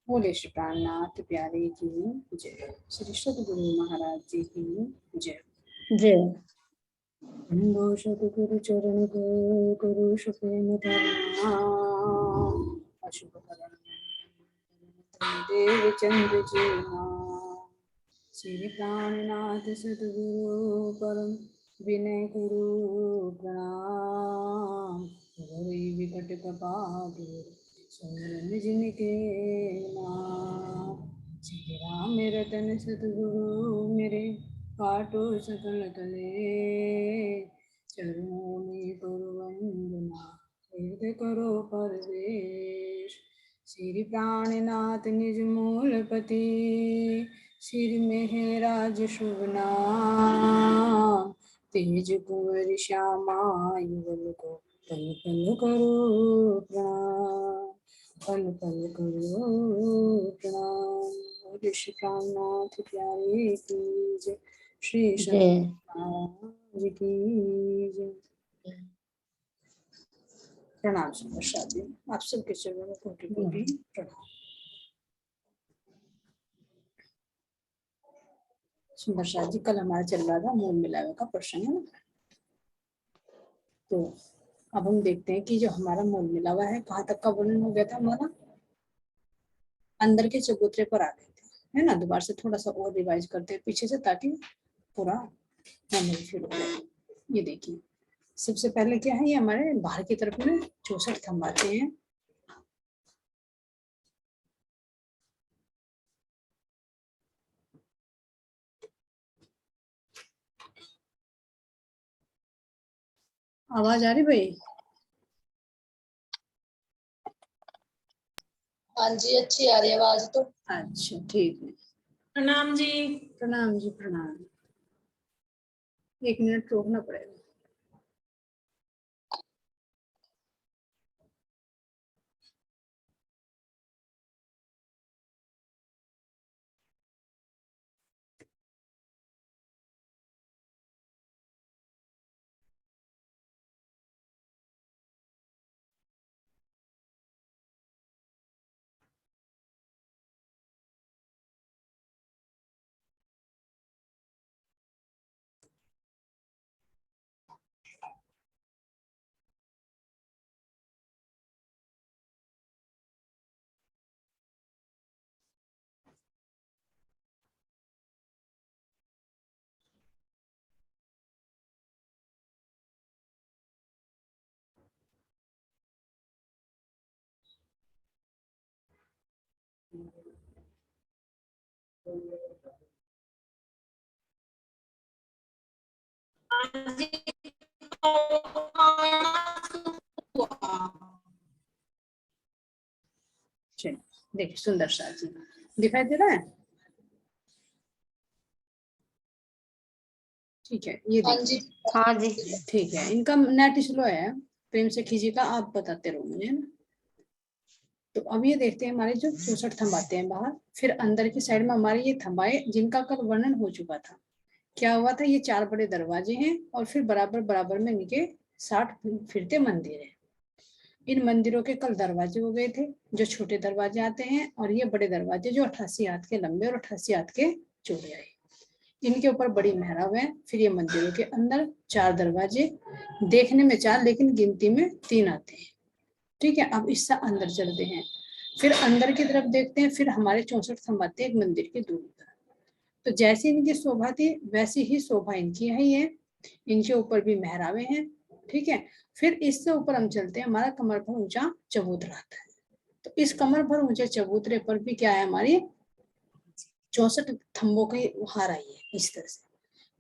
बोले श्री प्राणनाथ प्यारे की जय। श्री सद्गुरु महाराज जी की जय। जय। गो सद्गुरु चरण गो गुरु सुखेन प्रणाम। अशुभ करण देव चंद्र जी नाम। श्री प्राणनाथ सद्गुरु परम विनय गुरु प्रणाम। गौरी विकट कपाट निज के नाम। श्री राम रतन सद्गुरु मेरे काटो सकल कले। चरणों में गुरु वंदना हृदय करो परवेश। श्री प्राणनाथ निज मूलपति श्री मेहराज शुभ नाम। तेज कुंवर श्यामा युगल को पल पल करो प्रणाम। पल पल करो प्रणाम। ऋषि प्राणनाथ प्यारे की जय। श्री सत्य की जय। प्रणाम सुंदर शादी। आप सबके चरणों में कोटि कोटि प्रणाम। सुंदर शादी, कल हमारा चल रहा था मूल मिलावे का प्रश्न है ना। तो अब हम देखते हैं कि जो हमारा मूल मिलावा है कहाँ तक का वर्णन हो गया था हमारा। अंदर के चबूतरे पर आ गए थे, है ना। दोबारा से थोड़ा सा और रिवाइज करते हैं पीछे से, ताकि पूरा मेमोरी फील हो जाए। ये देखिए, सबसे पहले क्या है, ये हमारे बाहर की तरफ में 64 थंब आते हैं। आवाज आ रही भाई? हाँ जी, अच्छी आ रही है आवाज तो। अच्छा ठीक है। प्रणाम जी। प्रणाम जी प्रणाम। 1 मिनट रोकना पड़ेगा। देखिए सुंदर सा जी दिखाई दे रहा है। ठीक है, ये देखिए। हाँ जी। ठीक है, इनका नेट स्लो है, प्रेम से खींचिएगा, आप बताते रहो मुझे ना। तो अब ये देखते हैं हमारे जो 64 थंब आते हैं बाहर, फिर अंदर की साइड में हमारे ये थंब आए जिनका कल वर्णन हो चुका था। क्या हुआ था, ये 4 बड़े दरवाजे हैं और फिर बराबर बराबर में इनके 60 फिरते मंदिर हैं। इन मंदिरों के कल दरवाजे हो गए थे, जो छोटे दरवाजे आते हैं, और ये बड़े दरवाजे जो 88 हाथ के लंबे और 88 हाथ के चौड़े आए। इनके ऊपर बड़ी मेहराब है। फिर ये मंदिरों के अंदर 4 दरवाजे, देखने में 4 लेकिन गिनती में 3 आते हैं। ठीक है, अब इससे अंदर चलते हैं। फिर अंदर की तरफ देखते हैं, फिर हमारे 64 थंब एक मंदिर की दूरी पर। तो जैसी इनकी शोभा थी वैसी ही शोभा इनकी है। ये इनके ऊपर भी मेहराबे हैं, ठीक है। फिर इससे ऊपर हम चलते हैं, हमारा कमर भर ऊंचा चबूतरा आता है। तो इस कमर भर ऊंचे चबूतरे पर भी क्या है, हमारी 64 थंबों की हार आई है, इस तरह से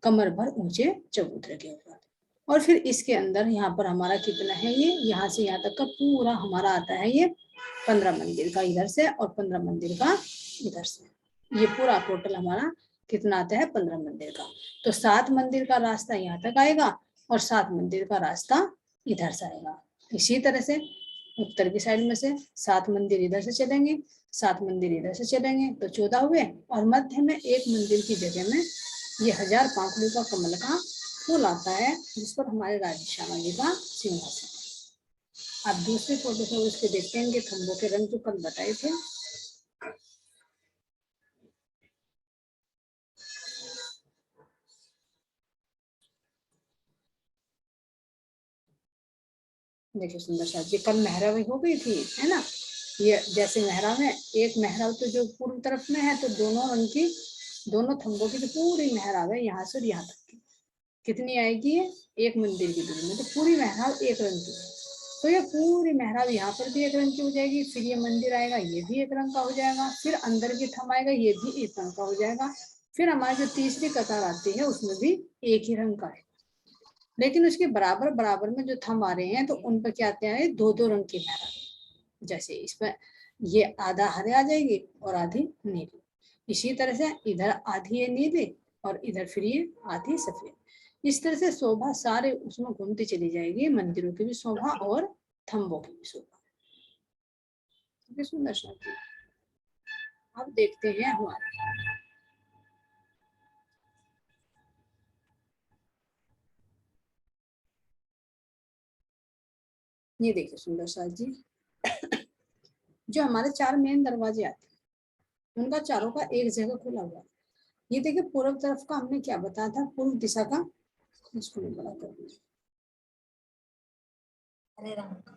कमर भर ऊंचे चबूतरे के ऊपर। और फिर इसके अंदर यहाँ पर हमारा कितना है, ये यहाँ से यहाँ तक का पूरा हमारा आता है ये 15 मंदिर का इधर से और 15 मंदिर का इधर से, ये पूरा टोटल हमारा कितना आता है 15 मंदिर का। तो 7 मंदिर का रास्ता यहाँ तक आएगा और 7 मंदिर का रास्ता इधर से आएगा। इसी तरह से उत्तर की साइड में से 7 मंदिर इधर से चलेंगे, 7 मंदिर इधर से चलेंगे, तो 14 हुए। और मध्य में एक मंदिर की जगह में ये 1000 पांखुड़ियों का कमल का फूल आता है, जिस पर हमारे राजा श्यामा जी का सिंहासन। अब दूसरी फोटो से उसके देखते हैं कि खंभों के रंग जो कल बताए थे। देखिए सुंदर सा जी, कल मेहराब हो गई थी, है ना। ये जैसे मेहराब है, एक मेहराब तो जो पूर्व तरफ में है, तो दोनों रंग की, दोनों थंबों की जो पूरी मेहराब है यहाँ से और यहाँ तक की, कितनी आएगी ये, एक मंदिर की दूरी में, तो पूरी मेहराब एक रंग की है। तो ये पूरी मेहराब यहाँ पर भी एक रंग की हो जाएगी, फिर ये मंदिर आएगा, ये भी एक रंग का हो जाएगा, फिर अंदर की थंब आएगा, ये भी एक रंग का हो जाएगा। फिर हमारी जो तीसरी कतार आती है उसमें भी एक ही रंग का है, लेकिन उसके बराबर बराबर में जो थंब आ रहे हैं, तो उन पर क्या आते हैं, दो दो रंग की मेहराब। जैसे इसमें ये आधा हरे आ जाएगी और आधी नीली। इसी तरह से इधर आधी है नीली और इधर फिर ये आधी सफेद। इस तरह से शोभा सारे उसमें घूमती चली जाएगी, मंदिरों की भी शोभा और थंबों की भी शोभा। सुंदर शांति। अब देखते हैं हमारे, ये देखिए सुंदर साथ जी, जो हमारे 4 मेन दरवाजे आते हैं, उनका चारों का एक जगह खुला हुआ है। ये देखिए पूर्व तरफ का हमने क्या बताया था, पूर्व दिशा का, इसको भी बड़ा कर दीजिए, हरे रंग का।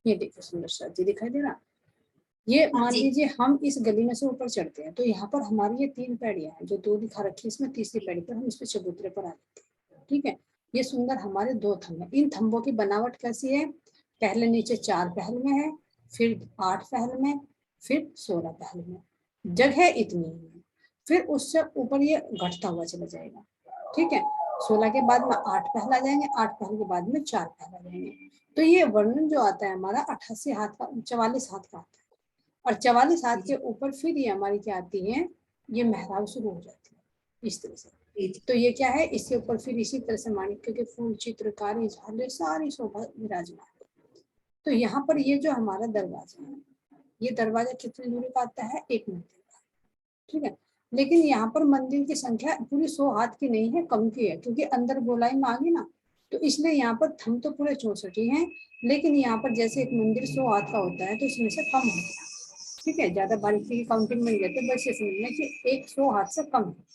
ये देखिए सुंदर साथ जी दिखाई दे रहा। ये मान लीजिए हम इस गली में से ऊपर चढ़ते हैं, तो यहाँ पर हमारी ये 3 पैड़ियां हैं, जो 2 दिखा रखी है, इसमें तीसरी पैड़ी पर हम इस पे चबूतरे पर आ जाते हैं, ठीक है। ये सुंदर हमारे 2 थंब है। इन थंबों की बनावट कैसी है, पहले नीचे 4 पहल में है, फिर 8 पहल में, फिर 16 पहल में, जगह इतनी है। फिर उससे ऊपर ये घटता हुआ चला जाएगा, ठीक है। 16 के बाद में 8 पहल आ जाएंगे, 8 पहल के बाद में 4 पहल आ जाएंगे। तो ये वर्णन जो आता है हमारा 88 हाथ का, 44 हाथ का आता है। और 44 हाथ के ऊपर फिर ये हमारी क्या आती है, ये मेहराब शुरू हो जाती है इस तरह से। तो ये क्या है, इसके ऊपर फिर इसी तरह से माणिक्य के फूल, चित्रकारी, झालर, सारी शोभा विराजमान। तो यहाँ पर ये जो हमारा दरवाजा है, ये दरवाजा कितनी दूरी का आता है, 1 मंदिर का, ठीक है। लेकिन यहाँ पर मंदिर की संख्या पूरी 100 हाथ की नहीं है, कम की है, क्योंकि अंदर गोलाई में आ गई ना, तो इसलिए यहाँ पर थम तो पूरे 64 ही हैं, लेकिन यहाँ पर जैसे एक मंदिर 100 हाथ का होता है, तो इसमें से कम हो गया, ठीक है। ज्यादा बारीकी की काउंटिंग में गए थे, बस ये समझना कि 100 हाथ से कम है।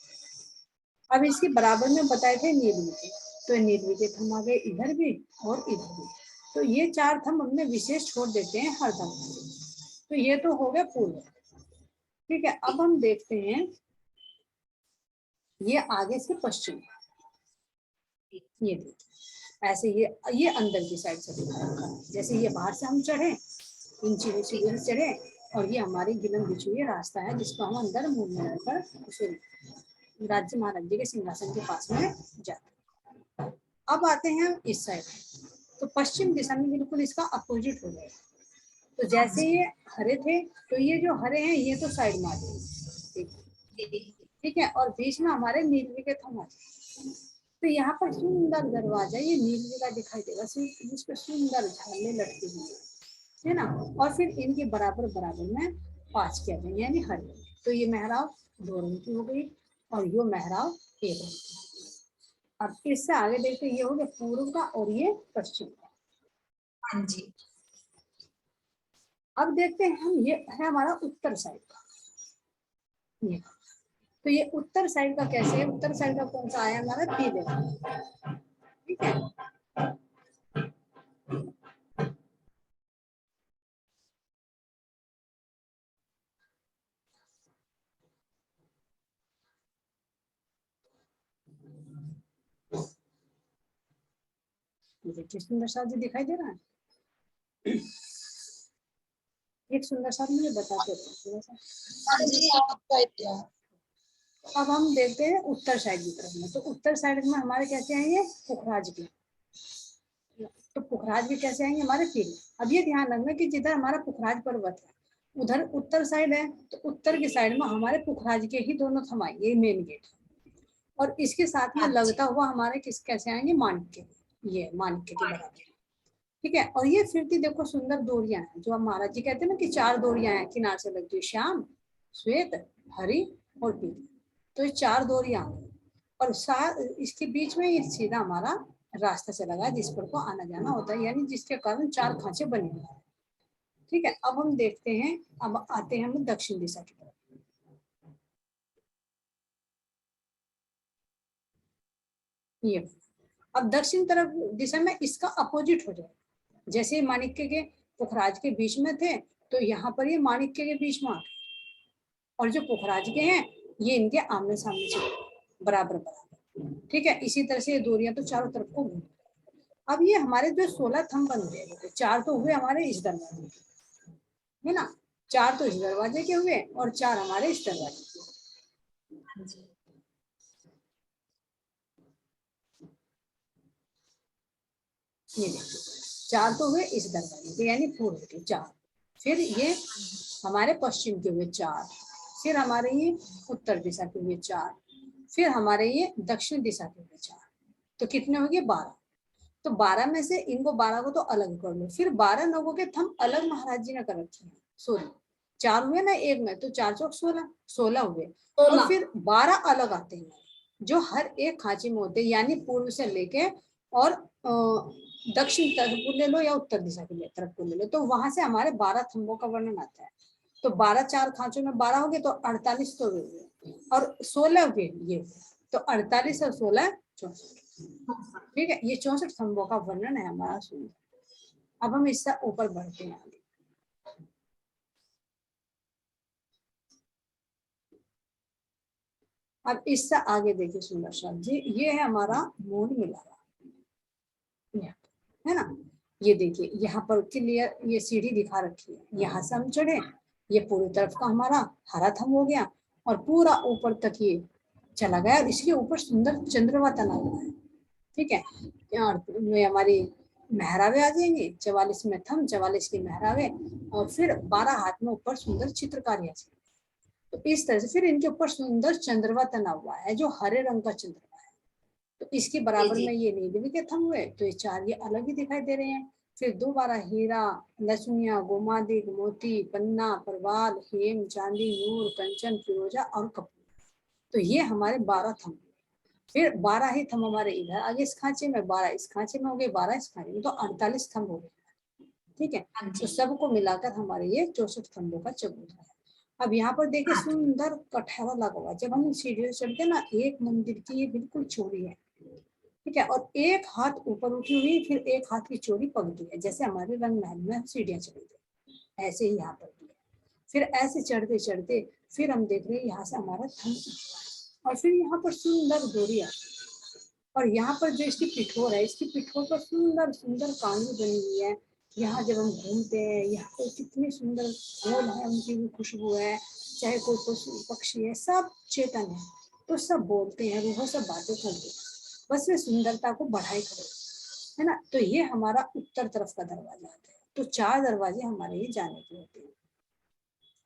अब इसके बराबर में बताए थे नीलवी के, तो नीलवी के थम आ गए इधर भी और इधर भी। तो ये 4 थम हमने विशेष छोड़ देते हैं हर थम। तो ये तो हो गया पूर्व, ठीक है। अब हम देखते हैं ये आगे से पश्चिम, ये देखिए ऐसे ये अंदर की साइड से दिखा, जैसे ये बाहर से हम चढ़े, इन सीढ़ियों से चढ़े, और ये हमारी गिलन बिछी हुई रास्ता है, जिसको हम अंदर मुंह में रहकर राज्य महाराज जी के सिंहासन के पास में जाते हैं। अब आते हैं हम इस साइड, तो पश्चिम दिशा में बिल्कुल इसका अपोजिट हो जाएगा। तो जैसे ये हरे थे, तो ये जो हरे हैं ये तो साइड में आ जाएंगे, ठीक है। और बीच में हमारे नीलवी के थम आ जाएंगे। तो यहाँ पर सुंदर दरवाजा ये नीलवी का दिखाई देगा, जिस पर सुंदर झालरें लटकी हुई है ना। और फिर इनके बराबर बराबर में 5 किया जाएंगे यानी हर रंग। तो ये मेहराब 2 रंग की हो गई और यो मेहराब 1 रंग की। अब इससे आगे देखते ये हो गया पूर्व का और ये पश्चिम का। हाँ जी। अब देखते हैं हम, ये है हमारा उत्तर साइड का। ये तो ये उत्तर साइड का कैसे है, उत्तर साइड का कौन सा आया हमारा पीले रंग, ठीक है। देखिए सुंदर सा जी दिखाई दे रहा है। एक सुंदर सा मुझे बताते थे थोड़ा सा। हाँ जी, आपका इतिहास। अब हम देखते हैं उत्तर साइड की तरफ में। तो उत्तर साइड में हमारे कैसे आएंगे पुखराज के, तो पुखराज भी कैसे आएंगे हमारे पीले। अब ये ध्यान रखना कि जिधर हमारा पुखराज पर्वत है उधर उत्तर साइड है, तो उत्तर की साइड में हमारे पुखराज के ही दोनों थम आएंगे, ये मेन गेट है। और इसके साथ में लगता हुआ हमारे किस कैसे आएंगे माणिक्य, ये माणिक्य के बराबर, ठीक है। और ये फिरती देखो सुंदर डोरियां हैं, जो हम महाराज जी कहते हैं ना कि 4 डोरियां हैं किनार से लगती है, श्याम, श्वेत, हरी और पीली। तो ये 4 डोरियां और इसके बीच में ये सीधा हमारा रास्ता से लगा है जिस पर को आना जाना होता है, यानी जिसके कारण 4 खांचे बने हुए हैं, ठीक है। अब हम देखते हैं, अब आते हैं हम दक्षिण दिशा की तरफ। ये अब दक्षिण तरफ दिशा में इसका अपोजिट हो जाए, जैसे माणिक्य के पुखराज के बीच में थे तो यहाँ पर ये माणिक्य के बीच में आ गए, और जो पुखराज के हैं ये इनके आमने सामने से बराबर बराबर, ठीक है। इसी तरह से ये दूरियां तो चारों तरफ को घूम। अब ये हमारे जो 16 थंब बन गए, 4 तो हुए हमारे इस दरवाजे के, है ना, 4 तो इस दरवाजे के हुए और 4 हमारे इस दरवाजे के। ये देखिए 4 तो हुए इस दरवाजे के यानी पूर्व के 4, फिर ये हमारे पश्चिम के हुए 4, फिर हमारे ये उत्तर दिशा के हुए 4, फिर हमारे ये दक्षिण दिशा के हुए 4। तो कितने हो गए 12। तो 12 में से इनको 12 को तो अलग कर लो, फिर 12 लोगों के थंब अलग महाराज जी ने कर रखे हैं, सॉरी 4 हुए ना एक में, तो 4 चौक 16, 16 हुए। और फिर 12 अलग आते हैं जो हर एक खांचे में होते हैं, यानी पूर्व से लेके और दक्षिण तरफ को ले लो या उत्तर दिशा की तरफ को ले लो, तो वहां से हमारे 12 थंबों का वर्णन आता है। तो 12 4 खांचों में 12 हो गए तो 48 तो हुए, और 16 हुए ये, तो 48 और 16 64, ठीक है। ये 64 स्तंभों का वर्णन है हमारा सुंदर। अब हम इससे ऊपर बढ़ते हैं आगे। अब इससे आगे देखिए सुंदर साहब जी, ये है हमारा मूल मिलावा, है ना। ये देखिए यहाँ पर क्लियर ये सीढ़ी दिखा रखी है, यहाँ से हम चढ़े, ये पूरी तरफ का हमारा हरा थम हो गया और पूरा ऊपर तक ये चला गया, और इसके ऊपर सुंदर चंद्रमा तना हुआ है, ठीक है। में हमारी मेहरावे आ जाएंगे, 44 में थम, 44 की मेहरावे, और फिर 12 हाथ में ऊपर सुंदर चित्रकारी आ जाएगी। तो इस तरह से फिर इनके ऊपर सुंदर चंद्रमा तना हुआ है जो हरे रंग का चंद्रमा है। तो इसके बराबर में ये नीलवी के थम हुए, तो ये 4 ये अलग ही दिखाई दे रहे हैं। फिर दोबारा हीरा, लहसुनिया, गोमादिक, मोती, पन्ना, परवाल, हेम, चांदी, नूर, कंचन, फिरोजा और कपूर। तो ये हमारे 12 थम। फिर 12 ही थम हमारे इधर आगे इस खांचे में, 12 इस खांचे में हो गए, 12 इस खांचे में, तो 48 थम हो गए, ठीक है। तो सबको मिलाकर हमारे ये 64 थम्बों का चबूतरा है। अब यहाँ पर देखिए सुंदर कठहरा लगा हुआ, जब हम सीढ़ियों चढ़ते ना, एक मंदिर की ये बिल्कुल चोरी है, ठीक है, और एक हाथ ऊपर उठी हुई, फिर एक हाथ की चोरी पगड़ी है, जैसे हमारे रंग महल में सीढ़ियां चढ़ी थी ऐसे ही यहाँ पर भी है। फिर ऐसे चढ़ते चढ़ते फिर हम देख रहे हैं यहाँ से हमारा थम, और फिर यहाँ पर सुंदर डोरिया, और यहाँ पर जो इसकी पिठोर है, इसकी पिठोर पर सुंदर सुंदर कहानी बनी हुई है। यहाँ जब हम घूमते हैं, यहाँ पर कितनी सुंदर फूल है, उनकी भी खुशबू है, चाहे कोई पशु पक्षी है, सब चेतन है, तो सब बोलते हैं, रूहों से बातें करते हैं, बस ये सुंदरता को बढ़ाई करो, है ना। तो ये हमारा उत्तर तरफ का दरवाजा आता है। तो 4 दरवाजे हमारे ये जाने के होते हैं।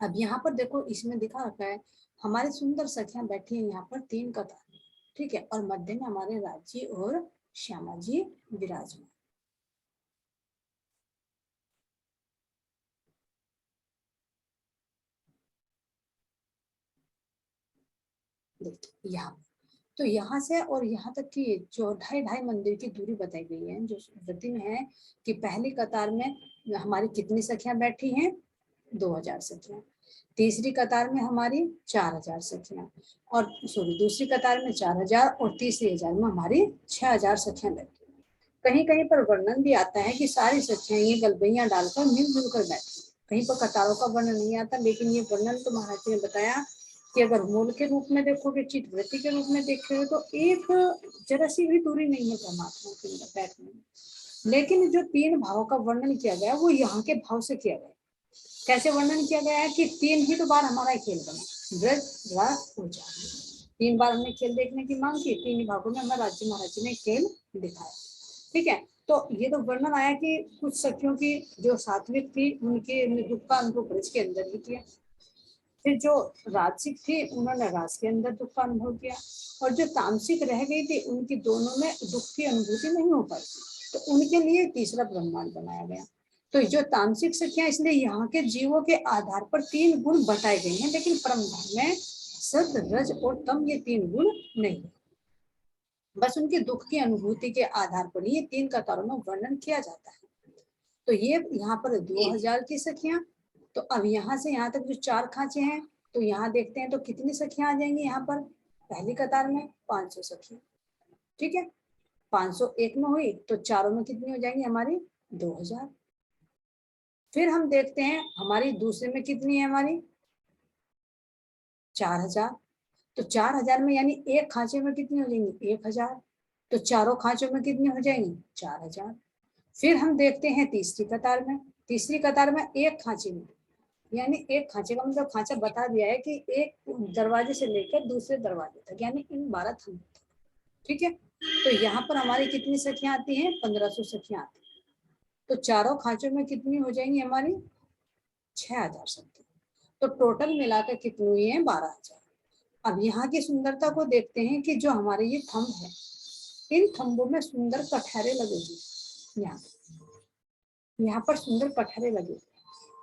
अब यहाँ पर देखो इसमें दिखा रखा है हमारे सुंदर सखियां बैठी हैं यहाँ पर 3 कतार, ठीक है, और मध्य में हमारे राजी और श्यामा जी विराजमान। देखिए यहाँ, तो यहाँ से और यहाँ तक की जो 2.5 मंदिर की दूरी बताई गई है, जो स्मृति में है कि पहली कतार में हमारी कितनी सखियां बैठी हैं, 2000 सखियां, तीसरी कतार में हमारी 4000 सखियां, और सॉरी दूसरी कतार में 4000 और तीसरी 1000 में हमारी 6000 सखियां बैठी। कहीं कहीं पर वर्णन भी आता है कि सारी सखियां ये गलबैया डालकर मिलजुल कर बैठी, कहीं पर कतारों का वर्णन नहीं आता, लेकिन ये वर्णन तो महाराज जी ने बताया कि अगर मूल के रूप में देखोगे, चित्तवृत्ति के रूप में देखोगे, तो एक जरा सी भी दूरी नहीं है परमात्मा के अंदर बैठने में। लेकिन जो 3 भावों का वर्णन किया गया वो यहाँ के भाव से किया गया। कैसे वर्णन किया गया है कि 3 ही तो बार हमारा खेल बना, ब्रज रस ऊर्जा, 3 बार हमने खेल देखने की मांग की, 3 ही भागों में हमारे राज्य महाराज जी ने खेल दिखाया। ठीक है, तो ये तो वर्णन आया कि कुछ सखियों की जो सात्विक थी उनके दुख का अनुभव ब्रज के अंदर ही किया, फिर जो राजसिक थी उन्होंने रास के अंदर दुख का अनुभव किया, और जो तामसिक रह गई थी उनकी दोनों में दुख की अनुभूति नहीं हो पाई, तो उनके लिए तीसरा ब्रह्मांड बनाया गया। तो जो तामसिक सखियां, इसलिए यहाँ के जीवों के आधार पर 3 गुण बताए गए हैं, लेकिन परमधाम में सत रज और तम ये 3 गुण नहीं, बस उनके दुख की अनुभूति के आधार पर ये 3 कतारों में वर्णन किया जाता है। तो ये यहाँ पर 2000 की सखियां, तो अब यहाँ से यहाँ तक जो 4 खांचे हैं, तो यहाँ देखते हैं तो कितनी सखियां आ जाएंगी यहाँ पर, पहली कतार में 500 सखियां, ठीक है, 501 में हुई तो चारों में कितनी हो जाएंगी हमारी, 2000। फिर हम देखते हैं हमारी दूसरे में कितनी है हमारी, 4000, तो 4000 में यानी एक खांचे में कितनी हो जाएंगी, 1000, तो चारों खांचों में कितनी हो जाएंगी, 4000। फिर हम देखते हैं तीसरी कतार में, तीसरी कतार में एक खांचे में, यानी एक खांचे का मतलब खांचा बता दिया है कि एक दरवाजे से लेकर दूसरे दरवाजे तक, यानी इन 12 थंब, ठीक है, तो यहाँ पर हमारी कितनी सखियां आती हैं, 1500 सखियां आती हैं, तो चारों खांचों में कितनी हो जाएंगी हमारी, 6000 सखियां, तो टोटल मिलाकर कितनी हुई है, 12000। अब यहाँ की सुंदरता को देखते हैं कि जो हमारे ये थंब है, इन थंबों में सुंदर कठहरे लगेगी, यहाँ पर सुंदर कठहरे लगे,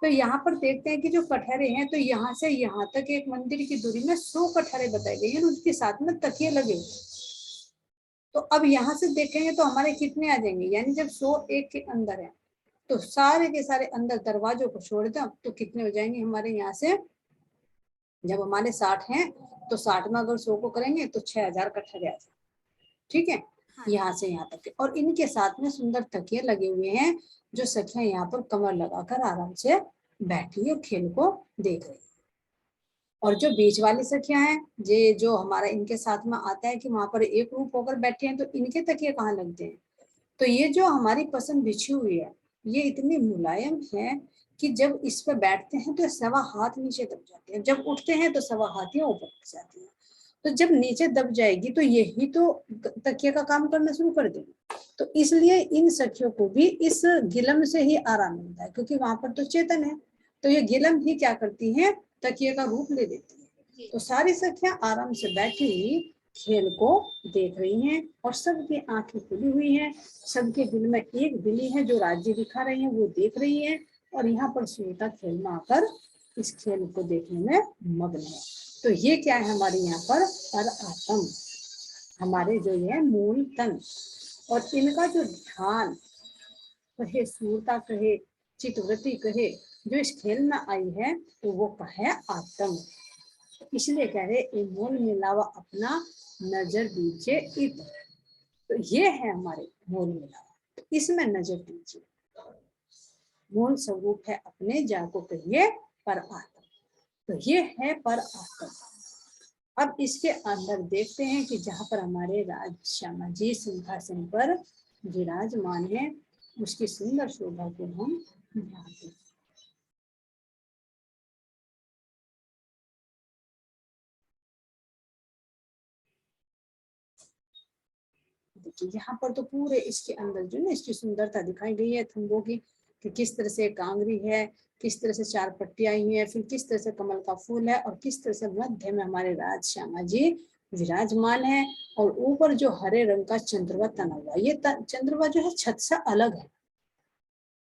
तो यहाँ पर देखते हैं कि जो कठहरे हैं, तो यहाँ से यहाँ तक एक मंदिर की दूरी में 100 कठहरे बताए गए हैं, उनके साथ में तकिए लगे। तो अब यहाँ से देखेंगे तो हमारे कितने आ जाएंगे, यानी जब 100 एक के अंदर है, तो सारे के सारे अंदर दरवाजों को छोड़ दें तो कितने हो जाएंगे हमारे, यहाँ से जब हमारे 60 हैं तो 60 में अगर 100 को करेंगे तो 6000 कठहरे आ जाए, ठीक है, यहाँ से यहाँ तक, और इनके साथ में सुंदर तकिए लगे हुए हैं, जो सखियां यहाँ पर कमर लगाकर आराम से बैठी है, खेल को देख रही है। और जो बीच वाली सखियां हैं, ये जो हमारा इनके साथ में आता है कि वहां पर एक रूप होकर बैठे हैं, तो इनके तकिए कहाँ लगते हैं, तो ये जो हमारी पसंद बिछी हुई है, ये इतनी मुलायम है कि जब इस पर बैठते हैं तो 1.25 हाथ नीचे दब जाते हैं, जब उठते हैं तो 1.25 हाथ ऊपर जाती है, तो जब नीचे दब जाएगी तो यही तो तकिया का काम करना शुरू कर देगी। तो इसलिए इन सखियों को भी इस गिलम से ही आराम मिलता है, क्योंकि वहां पर तो चेतन है, तो ये गिलम ही क्या करती है, तकिए का रूप ले लेती है। तो सारी सखियां आराम से बैठी हुई खेल को देख रही हैं, और सबकी आंखें खुली हुई हैं, सबके दिल में एक बिली है जो राज्य दिखा रही है, वो देख रही है, और यहाँ पर सुनीता खेल में आकर इस खेल को देखने में मग्न है। तो ये क्या है हमारे यहाँ पर आत्म, हमारे जो ये मूल तन, और इनका जो ध्यान कहे, सूरता कहे, चित्तवृत्ति कहे, जो इस खेल में आई है, तो वो कहे आत्म। इसलिए कह रहे मूल मिलावा अपना, नजर दीजिए इत, तो ये है हमारे मूल मिलावा, तो इसमें नजर दीजिए, मूल स्वरूप है अपने, जाको कहिए पर आत्म, तो ये है पर आत्म। अब इसके अंदर देखते हैं कि जहाँ पर हमारे राज श्यामा जी सिंहासन पर विराजमान है, उसकी सुंदर शोभा को हम ध्यान दें। देखिए यहाँ पर तो पूरे इसके अंदर जो ना इसकी सुंदरता दिखाई गई है थंबों की, कि किस तरह से कांगरी है, किस तरह से 4 पट्टियां आई हैं, फिर किस तरह से कमल का फूल है, और किस तरह से मध्य में हमारे राज श्यामा जी विराजमान है, और ऊपर जो हरे रंग का चंद्रमा तना हुआ, ये चंद्रमा जो है छत से अलग है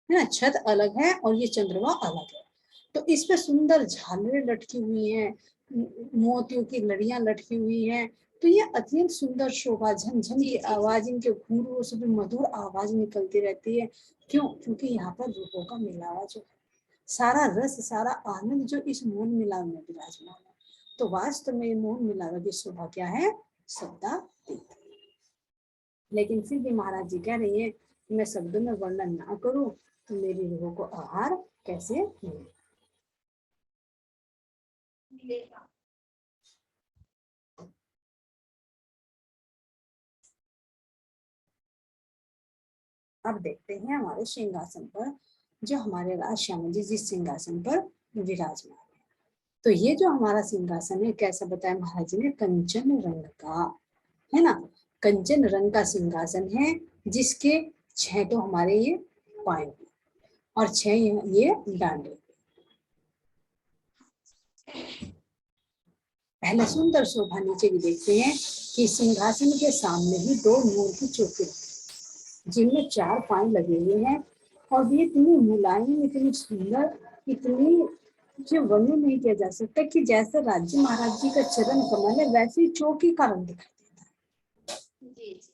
ना, छत अलग है और ये चंद्रमा अलग है, तो इस पे सुंदर झालरें लटकी हुई हैं, मोतियों की लड़ियां लटकी हुई हैं। तो ये अत्यंत सुंदर शोभा, झनझन की आवाज, इनके घुंघरूओं से भी मधुर आवाज निकलती रहती है। क्यों? क्योंकि यहाँ पर रूपों का मिलावा जो है, सारा रस, सारा आनंद जो इस मोहन मिलाव में विराजमान है। तो वास्तव में मोहन मिलावा की शोभा क्या है? शब्दातीत। लेकिन फिर भी महाराज जी कह रही है मैं शब्दों में वर्णन ना करूं तो मेरी रूह को आहार कैसे मिले। मिलेगा। अब देखते हैं हमारे सिंहासन पर जो हमारे राज श्याम जी जिस सिंहासन पर विराजमान है। तो ये जो हमारा सिंहासन है कैसा बताया महाराज जी ने? कंचन रंग का, है ना। कंचन रंग का सिंहासन है जिसके 6 तो हमारे ये पाए और 6 ये डांडे। पहले सुंदर शोभा नीचे भी देखते हैं कि सिंहासन के सामने ही 2 मोर की चोटी जिनमें 4 पाए लगे हुए हैं और ये इतनी मुलायम, इतनी सुंदर, इतनी जो वर्णन नहीं किया जा सकता कि जैसे राज्य महाराज जी का चरण कमल है वैसे ही चौकी का रंग दिखाई देता है। जी जी।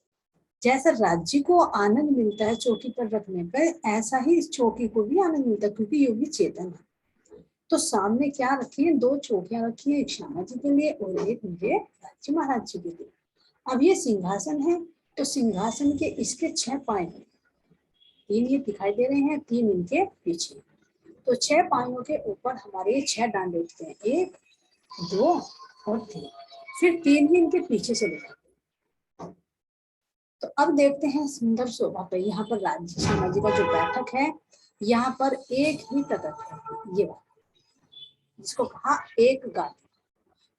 जैसा राज्य को आनंद मिलता है चौकी पर रखने पर, ऐसा ही इस चौकी को भी आनंद मिलता है क्योंकि योगी चेतन है। तो सामने क्या रखी है? 2 चौकियां रखी है, एक श्यामा जी के लिए और एक मुझे राज्य महाराज जी के लिए। अब ये सिंहासन है तो सिंहासन के इसके 6 पाए हैं, 3 ये दिखाई दे रहे हैं, 3 इनके पीछे। तो 6 पायों के ऊपर हमारे 6 डांडे उठते हैं, 1 2 और 3, फिर 3 ही इनके पीछे से दिखाते हैं। तो अब देखते हैं सुंदर शोभा पे यहाँ पर राज्य श्यामा जी का जो बैठक है, यहाँ पर एक ही तख्त है, ये जिसको कहा एक गादी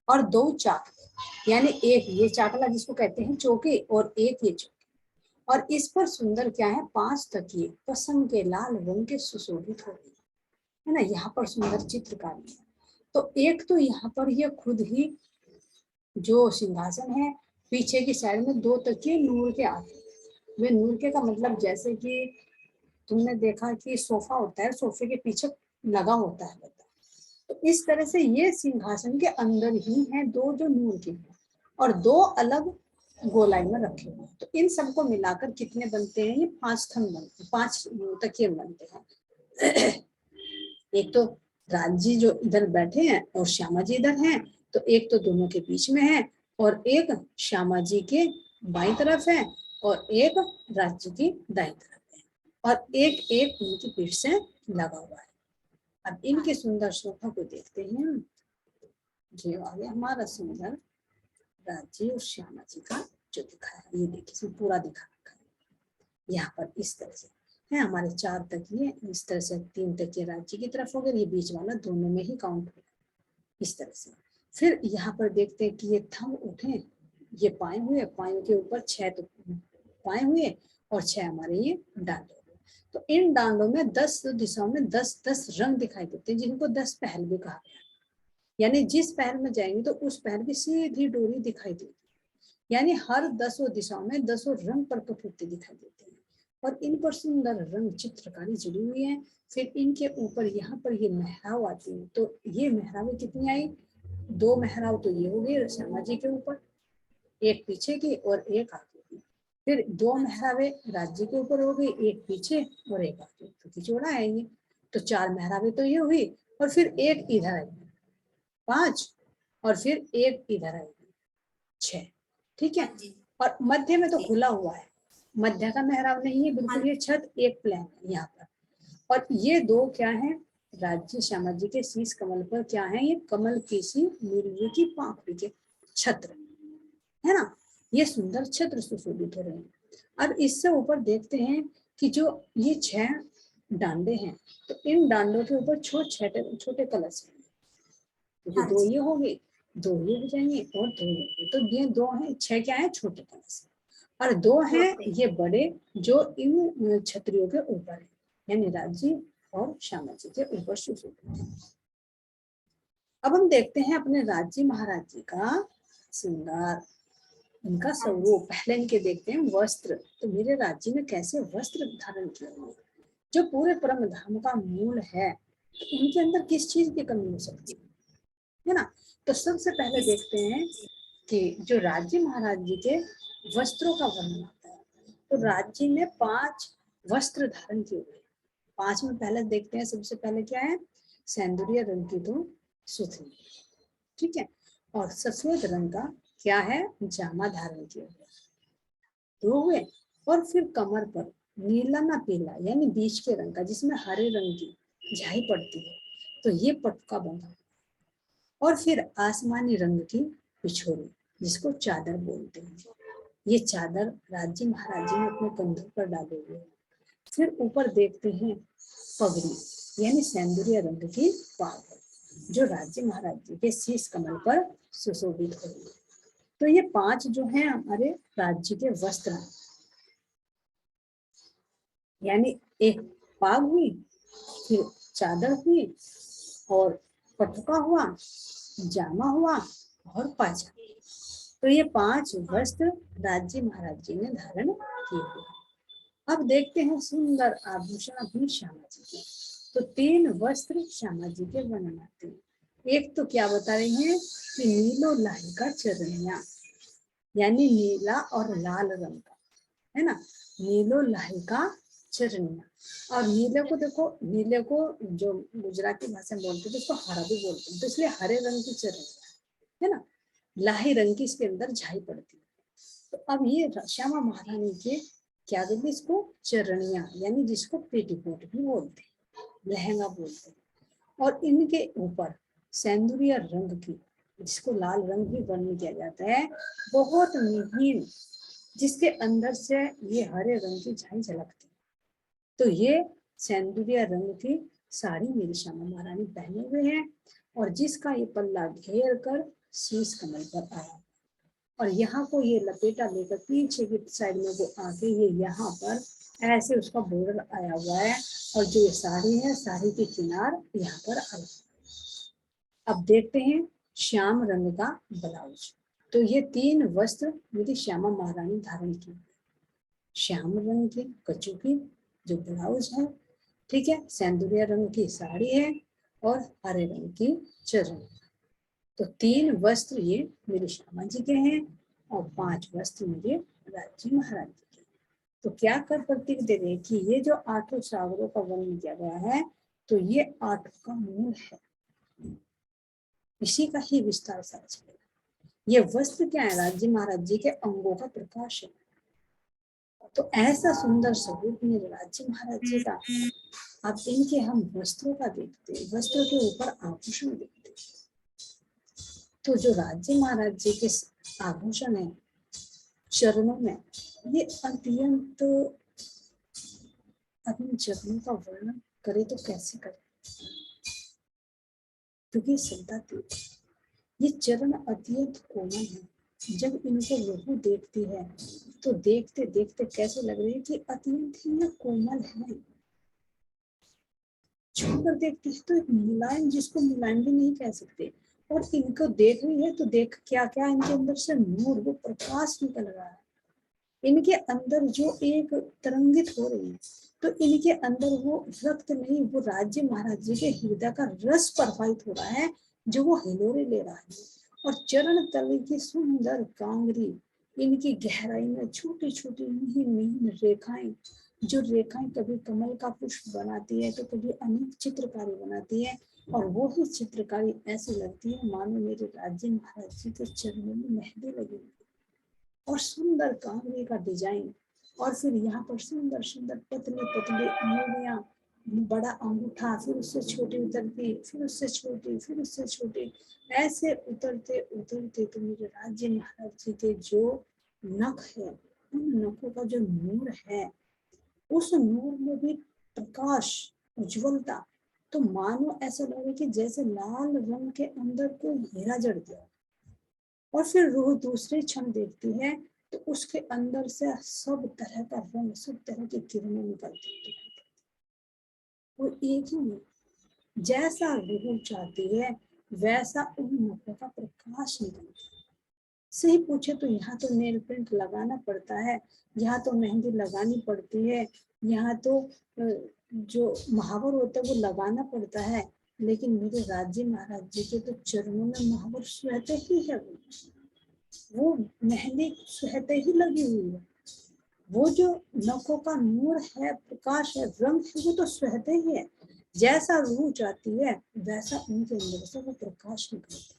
और 2 चाकले, यानी एक ये चाकला जिसको कहते हैं चौकी और एक ये चौकी। और इस पर सुंदर क्या है? 5 तकिए पसंद के लाल रंग के सुशोभित हो गए, है ना। यहाँ पर सुंदर चित्रकारी है। तो एक तो यहाँ पर ये खुद ही जो सिंहासन है पीछे की साइड में 2 तकिए नूर के आते हैं। वे नूर के का मतलब जैसे कि तुमने देखा कि सोफा होता है, सोफे के पीछे लगा होता है, तो इस तरह से ये सिंहासन के अंदर ही है 2 जो नूर के हैं और 2 अलग गोलाई में रखे हुए हैं। तो इन सबको मिलाकर कितने बनते हैं? ये 5 स्तंभ बनते हैं, 5 तकिए बनते हैं। एक तो राजी जो इधर बैठे हैं और श्यामा जी इधर हैं, तो एक तो दोनों के बीच में है और एक श्यामा जी के बाईं तरफ है और एक राज्य की दाईं तरफ है और एक एक उनकी पीठ से लगा हुआ है। अब इनके सुंदर शोभा को देखते हैं। जो आगे हमारा सुंदर राज्य और श्यामा जी का जो दिखा है, ये देखिए इसमें पूरा दिखा रखा है। यहाँ पर इस तरह से है हमारे 4 तकिए, इस तरह से 3 तकिए राज्य की तरफ हो गए, ये बीच वाला दोनों में ही काउंट हो इस तरह से। फिर यहाँ पर देखते हैं कि ये थंब उठे, ये पाए हुए, पायों के ऊपर 6 तो पाए हुए और 6 हमारे ये डांडे हुए। तो इन डांडों में 10 दिशाओं में 10-10 रंग दिखाई देते हैं जिनको 10 पहल भी कहा गया। यानी जिस पहल में जाएंगे तो उस पहल की सीधी डोरी दिखाई देगी, यानी हर 10 दिशाओं में 10 रंग पर कपूरते दिखाई देते हैं और इन पर सुंदर रंग चित्रकारी जुड़ी हुई है। फिर इनके ऊपर यहाँ पर ये मेहराब आती है, तो ये मेहराबें कितनी आई? 2 मेहराब तो ये हो गई श्यामा जी के ऊपर, एक पीछे की और एक आगे की। फिर 2 मेहराबें राज्य के ऊपर हो गई, एक पीछे और एक आगे, क्योंकि जोड़ा है ये। तो 4 मेहराबें तो ये हुई और फिर एक इधर आई 5 और फिर एक इधर आई 6, ठीक है। और मध्य में तो खुला हुआ है, मध्य का मेहराब नहीं है बिल्कुल, ये छत एक प्लेन है यहाँ पर। और ये 2 क्या है? राज्य श्यामा जी के शीश कमल पर क्या है? ये कमल की सी मुर्गी की पाखड़ी के छत्र, है ना। ये सुंदर छत्र सुशोभित हो रहे हैं। अब इससे ऊपर देखते हैं कि जो ये 6 डांडे हैं, तो इन डांडों के ऊपर छोटे छोटे कलश हैं, तो 2 ये हो गए, 2 ये हो जाएंगे और 2 ये, तो ये 2 हैं, 6 क्या है? छोटे कलश और 2 हैं ये बड़े जो इन छत्रियों के ऊपर है, यानी राज्य और श्यामा जी के ऊपर सुशोभित है। अब हम देखते हैं अपने राज्य महाराज जी का श्रृंगार, इनका स्वरूप। पहले इनके देखते हैं वस्त्र, तो मेरे राज्य ने कैसे वस्त्र धारण किए हुए, जो पूरे परम धाम का मूल है, तो इनके अंदर किस चीज की कमी हो सकती है ना। तो सबसे पहले देखते हैं कि जो राज्य महाराज जी के वस्त्रों का वर्णन आता है। तो राज्य ने 5 वस्त्र धारण किए हुए। 5 में पहले देखते हैं, सबसे पहले क्या है, सेंदुरिया रंग की तो सुथनी, ठीक है, और सफेद रंग का क्या है, जामा धारण किया हुआ, 2 हुए। और फिर कमर पर नीला ना पीला यानी बीच के रंग का जिसमें हरे रंग की झाई पड़ती है, तो ये पटका बंधा। और फिर आसमानी रंग की पिछोरी जिसको चादर बोलते हैं, ये चादर राज्य महाराज जी ने अपने कंधों पर डाले हुए हैं। फिर ऊपर देखते हैं पगड़ी यानी सेंदुरिया रंग की पाग जो राज्य महाराज जी के शीश कमल पर सुशोभित हो रही है। तो ये 5 जो हैं हमारे राज्य के वस्त्र, यानी एक पाग हुई, फिर चादर हुई, और पटुका हुआ, जामा हुआ, और पाजा। तो ये 5 वस्त्र राज्य महाराज जी ने धारण किए हुए। अब देखते हैं सुंदर आभूषण अपनी श्यामा जी के। तो 3 वस्त्र श्यामा जी के वर्णन आते हैं। एक तो क्या बता रही हैं कि नीलो लाही का चरनिया, यानी नीला और लाल रंग का, है ना, नीलो लाही का चरनिया। और नीले को देखो, नीले को जो गुजराती भाषा में बोलते हैं उसको हरा भी बोलते हैं, तो इसलिए हरे रंग की चरनिया, है ना, लाही रंग की इसके अंदर झाई पड़ती है। तो अब ये श्यामा महारानी के क्या कहते हैं इसको, चरणिया, यानी जिसको पेटीकोट भी बोलते हैं, लहंगा बोलते हैं। और इनके ऊपर सेंदुरिया रंग की, जिसको लाल रंग भी वर्णन किया जाता है, बहुत महीन, जिसके अंदर से ये हरे रंग की झाई झलकती है। तो ये सेंदुरिया रंग की साड़ी मेरी श्यामा महारानी पहने हुए हैं, और जिसका ये पल्ला घेर कर शीश कमल पर आया, और यहाँ को ये लपेटा लेकर पीछे की साइड में वो आके ये यहाँ पर ऐसे उसका बॉर्डर आया हुआ है, और जो ये साड़ी है साड़ी के किनार यहाँ पर आया। अब देखते हैं श्याम रंग का ब्लाउज। तो ये 3 वस्त्र मेरी श्यामा महारानी धारण की, श्याम रंग की कच्चू की जो ब्लाउज है, ठीक है, सेंदुरिया रंग की साड़ी है, और हरे रंग की चरन। तो 3 वस्त्र ये मेरे श्यामा जी के हैं, और 5 वस्त्र मेरे राज्य महाराज जी के। तो क्या कर प्रतीक दे रहे कि ये जो 8 सागरों का वर्णन किया गया है, तो ये 8 का मूल है, इसी का ही विस्तार सारा चलेगा। ये वस्त्र क्या है, राज्य महाराज जी के अंगों का प्रकाश है। तो ऐसा सुंदर स्वरूप मेरे राज्य महाराज जी का, अब इनके हम वस्त्रों का देखते हैं, वस्त्रों के ऊपर आभूषण देखते हैं। तो जो राज्य महाराज जी के आभूषण है चरणों में, ये अत्यंत, अपने चरणों का वर्णन करे तो कैसे करे, क्योंकि शब्दातीत, ये चरण अत्यंत कोमल है। जब इनको लहू देखती है तो देखते देखते कैसे लग रही है कि अत्यंत ही कोमल है। छूकर देखती है तो एक मुलायम, जिसको मुलायम भी नहीं कह सकते, और इनको देख रही है तो देख क्या क्या इनके अंदर से नूर, वो प्रकाश निकल रहा है, इनके अंदर जो एक तरंगित हो रही है। तो इनके अंदर वो रक्त नहीं, वो राज्य महाराज जी के हृदय का रस प्रवाहित हो रहा है, जो वो हिलोरे ले रहा है। और चरण तले की सुंदर कांगरी, इनकी गहराई में छोटी छोटी महीन महीन रेखाएं, जो रेखाएं कभी कमल का पुष्प बनाती है तो कभी अनेक चित्रकारी बनाती है, और वो ही चित्रकारी ऐसी लगती है मानो मेरे राज्य महाराज जी के चरणों में मेहंदी लगी हुई, और सुंदर कांगड़े का डिजाइन, और फिर यहाँ पर सुंदर सुंदर पतली पतली अंगुलियां, बड़ा अंगूठा, फिर उससे छोटी उतरती, फिर उससे छोटी, फिर उससे छोटी, ऐसे उतरते उतरते तो मेरे राज्य महाराज जी के जो नख है, उन नखों का जो नूर है, उस नूर में भी प्रकाश, उज्जवलता, तो मानो ऐसा लगे कि जैसे लाल रंग के अंदर कोई हीरा जड़ गया। और फिर रूह दूसरे क्षण देखती है तो उसके अंदर से सब तरह का रंग, सब तरह की किरणें निकलती है, वो एक ही नहीं, जैसा रूह चाहती है वैसा उन मुखों का प्रकाश निकलता है। सही पूछे तो यहाँ तो नेल पेंट लगाना पड़ता है, यहाँ तो मेहंदी लगानी पड़ती है, यहाँ तो जो महावर होता है वो लगाना पड़ता है, लेकिन मेरे राज्य महाराज जी के तो चरणों में महावर स्वहते ही है, वो मेहंदी स्वहते ही लगी हुई है। वो जो नखों का नूर है, प्रकाश है, रंग है, वो तो स्वहते ही है। जैसा रूह जाती है वैसा उनके अंदर से वो प्रकाश निकलता है।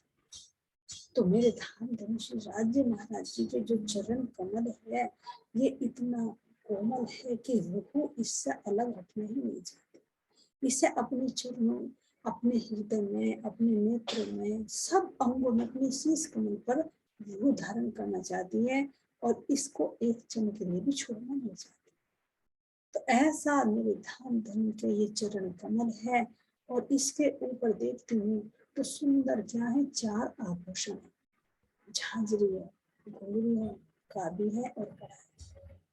तो मेरे धाम धनुष राज्य महाराज जी के जो चरण कमल है, ये इतना कोमल है कि रूह इससे अलग हटना ही नहीं चाहती। इसे अपने चरणों, अपने हृदय में, अपने नेत्र में, सब अंगों में, अपने शीश कमल पर रूह धारण करना चाहती है और इसको एक क्षण के लिए भी छोड़ना नहीं चाहती। तो ऐसा मेरे धाम धन के ये चरण कमल है। और इसके ऊपर देखती हूँ तो सुंदर क्या है, 4 आभूषण है, झांझरी है, घुंघरू है, काबी है और कड़ा है।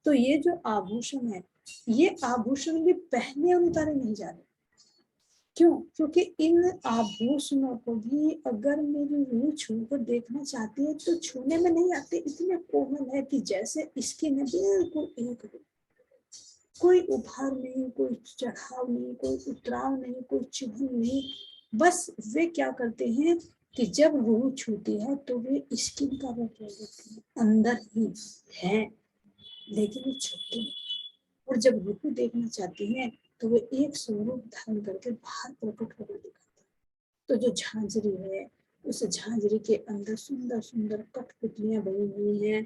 तो ये जो आभूषण है, ये आभूषण भी पहने और उतारे नहीं जा रहे। क्यों? क्योंकि इन आभूषणों को भी अगर मेरी रूह छूकर देखना चाहती है तो छूने में नहीं आते, इतने कोमल है कि जैसे इसकी न बिल्कुल एक हो। कोई उभार नहीं, कोई चढ़ाव नहीं, कोई उतराव नहीं, कोई चुभन नहीं। बस वे क्या करते हैं कि जब रूह छूती है तो वे स्किन का रूप ले लेते हैं, अंदर ही है लेकिन वो छूते नहीं। और जब रूह देखना चाहती है तो वे एक स्वरूप धारण करके बाहर प्रकट होकर दिखाते हैं। तो जो झांझरी है, उस झांझरी के अंदर सुंदर सुंदर कठपुतलियां बनी हुई हैं।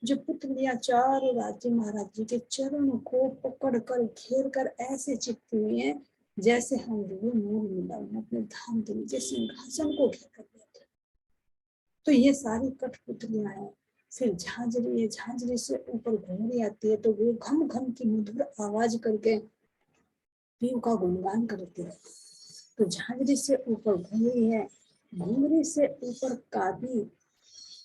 जो पुतलियां चारों राज्य महाराज जी के चरणों को पकड़ कर घेर कर ऐसे चिपकी हुई हैं जैसे हम मोर मिला अपने धाम धनी के सिंहासन को घेर कर बैठे। तो ये सारी कठपुतलियां हैं। फिर झांझरी है, झांझरी से ऊपर घुंघरी आती है तो वो घम घम की मधुर आवाज करके पीव का गुणगान करती है। तो झांझरी से ऊपर घुंघरी है, घुंघरी से ऊपर काबी,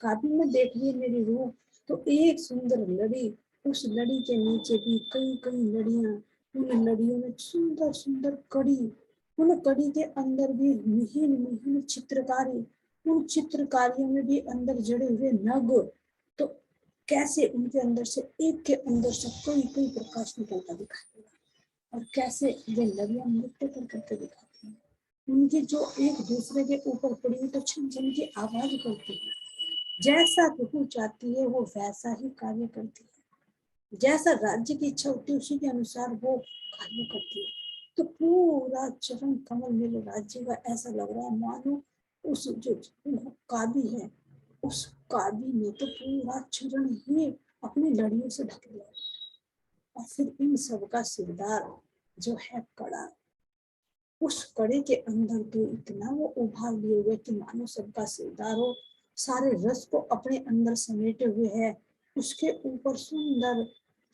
काबी में देख रही है मेरी रूह तो एक सुंदर लड़ी, उस लड़ी के नीचे भी कई कई लड़ियां, उन लड़ियों में सुंदर सुंदर कड़ी, उन कड़ी के अंदर भी मिहिन मिहिन चित्रकारी, उन चित्रकारियों में भी अंदर जड़े हुए नग। तो कैसे उनके अंदर से एक के अंदर से कई कई प्रकाश निकलता दिखाई देगा और कैसे ये लड़ियां नृत्य करके दिखाती हैं। उनकी जो एक दूसरे के ऊपर पड़ी हुई तो छन छन की आवाज करती है। जैसा रूह चाहती है वो वैसा ही कार्य करती है, जैसा राज्य की इच्छा होती है उसी के अनुसार वो कार्य करती है। तो पूरा चरण कमल मेरे राज्य का ऐसा लग रहा है मानो उस जो काबी है, उस काबी ने तो पूरा चरण ही अपनी लड़ियों से ढक लिया। और फिर इन सब का सिरदार जो है कड़ा, उस कड़े के अंदर तो इतना वो उभार लिए हुए कि मानो सबका सिरदार हो, सारे रस को अपने अंदर समेटे हुए है। उसके ऊपर सुंदर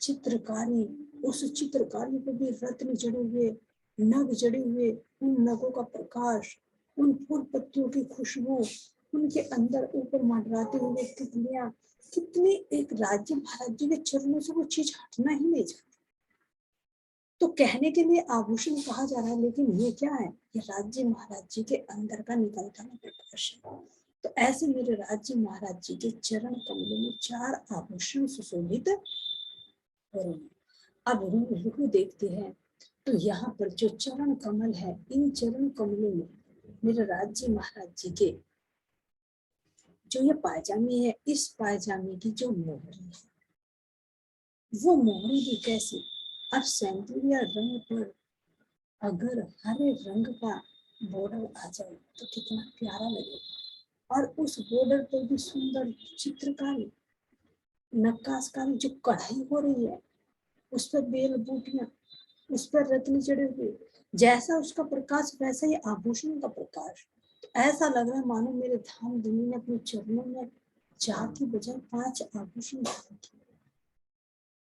चित्रकारी, उस चित्रकारी पे भी रत्न जड़े हुए, नग जड़े हुए, उन नगों का प्रकाश, उन फूल पत्तियों की खुशबू, उनके अंदर ऊपर मंडराते हुए तितलियां। कितनी एक राज्य महाराज जी के चरणों से वो चीज हटना ही नहीं चाहती। तो कहने के लिए आभूषण कहा जा रहा है लेकिन ये क्या है, ये राज्य महाराज जी के अंदर का निकलता हुआ प्रकाश है। तो ऐसे मेरे राज्य महाराज जी के चरण कमलों में 4 आभूषण सुशोभित हो रहे हैं। अब रूह देखते हैं तो यहाँ पर जो चरण कमल है, इन चरण कमलों में मेरे राज्य महाराज जी के जो ये पायजामे है, इस पायजामे की जो मोहरी है, वो मोहरी भी कैसी, अब सैंतुरिया रंग पर अगर हरे रंग का बॉर्डर आ जाए तो कितना प्यारा लगेगा। और उस बॉर्डर पर भी सुंदर चित्रकारी, नक्काशकारी जो कढ़ाई हो रही है, उस पर बेल बूटियां, उस पर रत्न चढ़े हुए, जैसा उसका प्रकाश वैसा ही आभूषण का प्रकाश। ऐसा लग रहा है मानो मेरे धाम धनी ने अपने चरणों में 4 की बजाय 5 आभूषण धारण किए।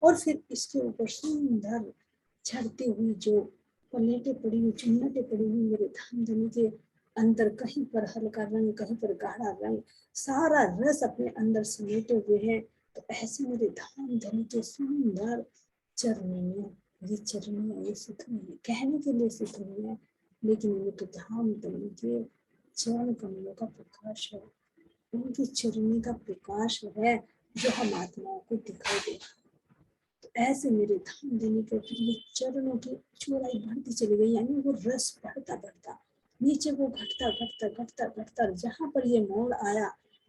और फिर इसके ऊपर सुंदर झड़ती हुई जो पलेटें पड़ी हुई, चुन्नटें पड़ी हुई मेरे धाम धनी के अंदर, कहीं पर हल्का रंग, कहीं पर गाढ़ा रंग, सारा रस अपने अंदर समेटे हुए हैं। तो ऐसे मेरे धाम धनी के सुंदर चरणों में, ये चरणों ये सुथनी है, कहने के लिए सुथनी है लेकिन ये तो धाम धनी के चरण कमलों का प्रकाश है, उनकी चरणी का प्रकाश है जो हम आत्माओं को दिखाई देता। तो ऐसे मेरे धाम देने के लिए चरणों की चौड़ाई बढ़ती चली गई, यानी वो रस बढ़ता बढ़ता नीचे को घटता घटता घटता घटता, जहां पर ये मोड़ आया